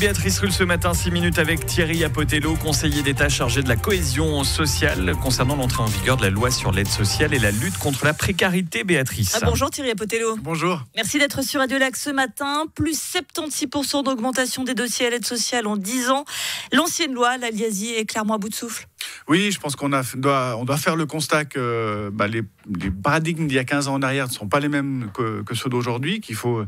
Béatrice Rulle ce matin, 6 minutes avec Thierry Apotello, conseiller d'État chargé de la cohésion sociale concernant l'entrée en vigueur de la loi sur l'aide sociale et la lutte contre la précarité. Béatrice. Bonjour Thierry Apotello. Bonjour. Merci d'être sur Radio Lac ce matin. Plus 76% d'augmentation des dossiers à l'aide sociale en 10 ans. L'ancienne loi, la LIASI, est clairement à bout de souffle. Oui, je pense qu'on doit faire le constat que les paradigmes d'il y a 15 ans en arrière ne sont pas les mêmes que ceux d'aujourd'hui, qu'il faut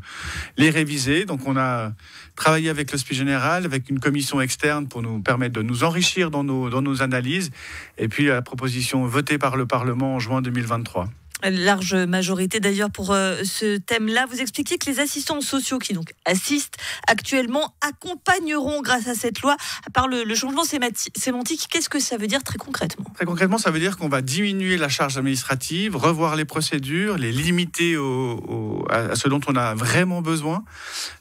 les réviser. Donc on a travaillé avec l'Hospice Général, avec une commission externe pour nous permettre de nous enrichir dans nos analyses. Et puis la proposition votée par le Parlement en juin 2023. Large majorité d'ailleurs pour ce thème-là. Vous expliquez que les assistants sociaux qui donc assistent actuellement accompagneront grâce à cette loi. À part le changement sémantique, qu'est-ce que ça veut dire très concrètement ? Très concrètement, ça veut dire qu'on va diminuer la charge administrative, revoir les procédures, les limiter à ce dont on a vraiment besoin.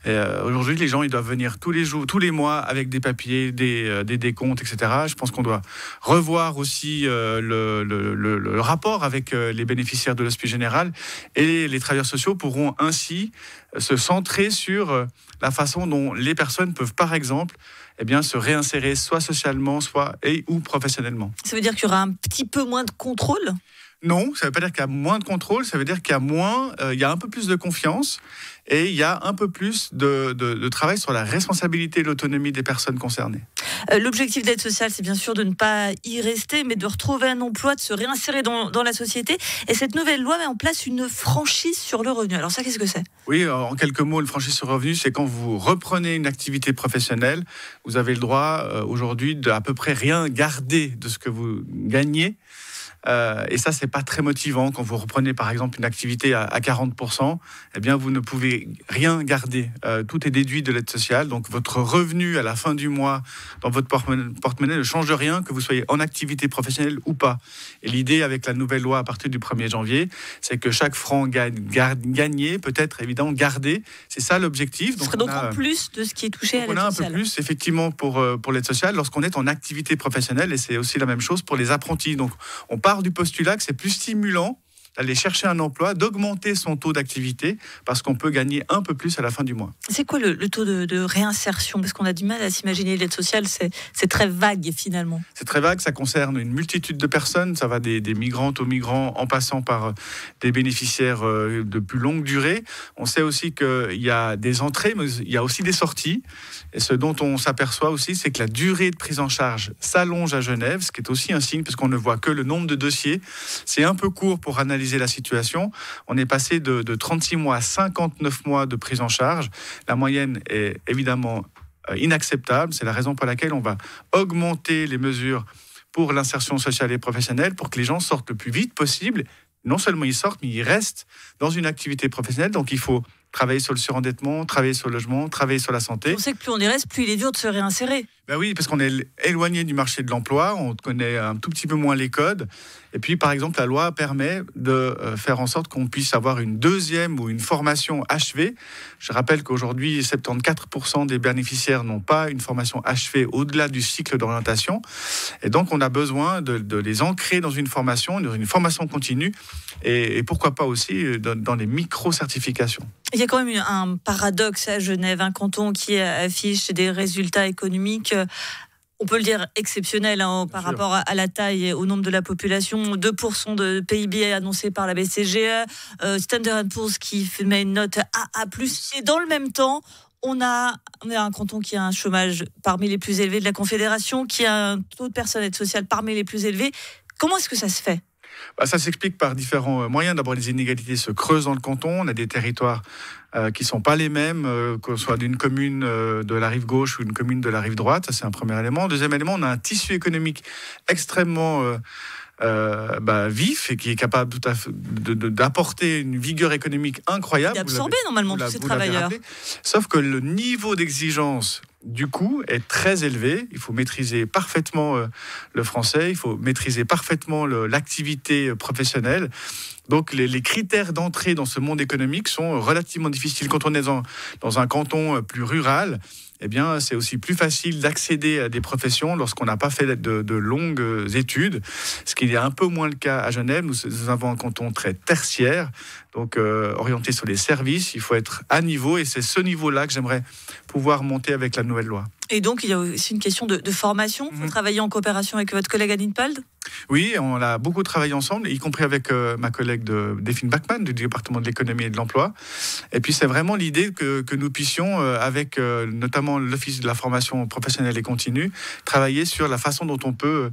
Aujourd'hui, les gens ils doivent venir tous les jours, tous les mois avec des papiers, des décomptes, etc. Je pense qu'on doit revoir aussi le rapport avec les bénéficiaires de l'Hospice Général, et les travailleurs sociaux pourront ainsi se centrer sur la façon dont les personnes peuvent, par exemple, se réinsérer soit socialement, soit ou professionnellement. Ça veut dire qu'il y aura un petit peu moins de contrôle ? Non, ça ne veut pas dire qu'il y a moins de contrôle, ça veut dire qu'il y a il y a un peu plus de confiance et il y a un peu plus de travail sur la responsabilité et l'autonomie des personnes concernées. L'objectif d'aide sociale, c'est bien sûr de ne pas y rester, mais de retrouver un emploi, de se réinsérer dans la société. Et cette nouvelle loi met en place une franchise sur le revenu. Alors ça, qu'est-ce que c'est ? Oui, en quelques mots, une franchise sur le revenu, c'est quand vous reprenez une activité professionnelle, vous avez le droit aujourd'hui de à peu près rien garder de ce que vous gagnez. Et ça, c'est pas très motivant. Quand vous reprenez, par exemple, une activité à 40%, vous ne pouvez rien garder. Tout est déduit de l'aide sociale. Donc, votre revenu à la fin du mois dans votre porte-monnaie ne change rien, que vous soyez en activité professionnelle ou pas. Et l'idée, avec la nouvelle loi à partir du 1er janvier, c'est que chaque franc gagné peut être évidemment gardé. C'est ça l'objectif. Ce serait donc en plus de ce qui est touché à l'aide sociale. On a un peu plus, effectivement, pour l'aide sociale lorsqu'on est en activité professionnelle. Et c'est aussi la même chose pour les apprentis. Donc, on part du postulat que c'est plus stimulant d'aller chercher un emploi, d'augmenter son taux d'activité, parce qu'on peut gagner un peu plus à la fin du mois. C'est quoi le taux de réinsertion ? Parce qu'on a du mal à s'imaginer l'aide sociale, c'est très vague finalement. C'est très vague, ça concerne une multitude de personnes, ça va des migrantes aux migrants, en passant par des bénéficiaires de plus longue durée. On sait aussi qu'il y a des entrées, mais il y a aussi des sorties. Et ce dont on s'aperçoit aussi, c'est que la durée de prise en charge s'allonge à Genève, ce qui est aussi un signe, parce qu'on ne voit que le nombre de dossiers. C'est un peu court pour analyser la situation. On est passé de 36 mois à 59 mois de prise en charge. La moyenne est évidemment inacceptable. C'est la raison pour laquelle on va augmenter les mesures pour l'insertion sociale et professionnelle pour que les gens sortent le plus vite possible. Non seulement ils sortent, mais ils restent dans une activité professionnelle. Donc il faut travailler sur le surendettement, travailler sur le logement, travailler sur la santé. On sait que plus on y reste, plus il est dur de se réinsérer. Ben oui, parce qu'on est éloigné du marché de l'emploi, on connaît un tout petit peu moins les codes. Et puis, par exemple, la loi permet de faire en sorte qu'on puisse avoir une deuxième ou une formation achevée. Je rappelle qu'aujourd'hui, 74% des bénéficiaires n'ont pas une formation achevée au-delà du cycle d'orientation. Et donc, on a besoin de les ancrer dans une formation continue, et pourquoi pas aussi dans les micro-certifications. Il y a quand même un paradoxe à Genève, un canton qui affiche des résultats économiques, on peut le dire, exceptionnels par rapport à la taille et au nombre de la population. 2% de PIB annoncé par la BCGE, Standard & Poor's qui met une note AA+. Et dans le même temps, on a un canton qui a un chômage parmi les plus élevés de la Confédération, qui a un taux de personnes aide sociale parmi les plus élevés. Comment est-ce que ça se fait ? Ça s'explique par différents moyens. D'abord, les inégalités se creusent dans le canton. On a des territoires qui ne sont pas les mêmes, qu'on soit d'une commune de la rive gauche ou une commune de la rive droite. Ça, c'est un premier élément. Deuxième élément, on a un tissu économique extrêmement vif et qui est capable tout à fait d'apporter une vigueur économique incroyable. D'absorber normalement tous ces travailleurs. Sauf que le niveau d'exigence du coup est très élevé. Il faut maîtriser parfaitement le français, il faut maîtriser parfaitement l'activité professionnelle. Donc les critères d'entrée dans ce monde économique sont relativement difficiles. Quand on est dans un canton plus rural, eh bien, c'est aussi plus facile d'accéder à des professions lorsqu'on n'a pas fait de longues études, ce qui est un peu moins le cas à Genève. Nous avons un canton très tertiaire, donc orienté sur les services. Il faut être à niveau, et c'est ce niveau-là que j'aimerais pouvoir monter avec la nouvelle loi. Et donc, il y a aussi une question de formation. Vous travaillez en coopération avec votre collègue Anine Pald ? Oui, on a beaucoup travaillé ensemble, y compris avec ma collègue Delphine Bachmann du département de l'économie et de l'emploi. Et puis, c'est vraiment l'idée que nous puissions, avec notamment l'Office de la formation professionnelle et continue, travailler sur la façon dont on peut,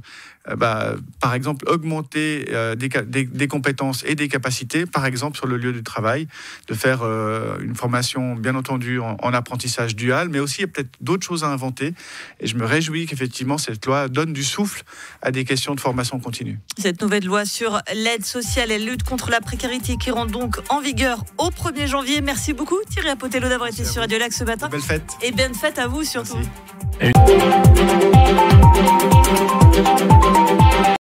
par exemple, augmenter des compétences et des capacités, par exemple, sur le lieu du travail, de faire une formation, bien entendu, en apprentissage dual, mais aussi il y a peut-être d'autres choses à inventer. Et je me réjouis qu'effectivement, cette loi donne du souffle à des questions de formation continue. Cette nouvelle loi sur l'aide sociale et la lutte contre la précarité qui rentre donc en vigueur au 1er janvier. Merci beaucoup Thierry Apotello d'avoir été sur Radio Lac ce matin. Belle fête. Et bonne fête à vous surtout. Merci.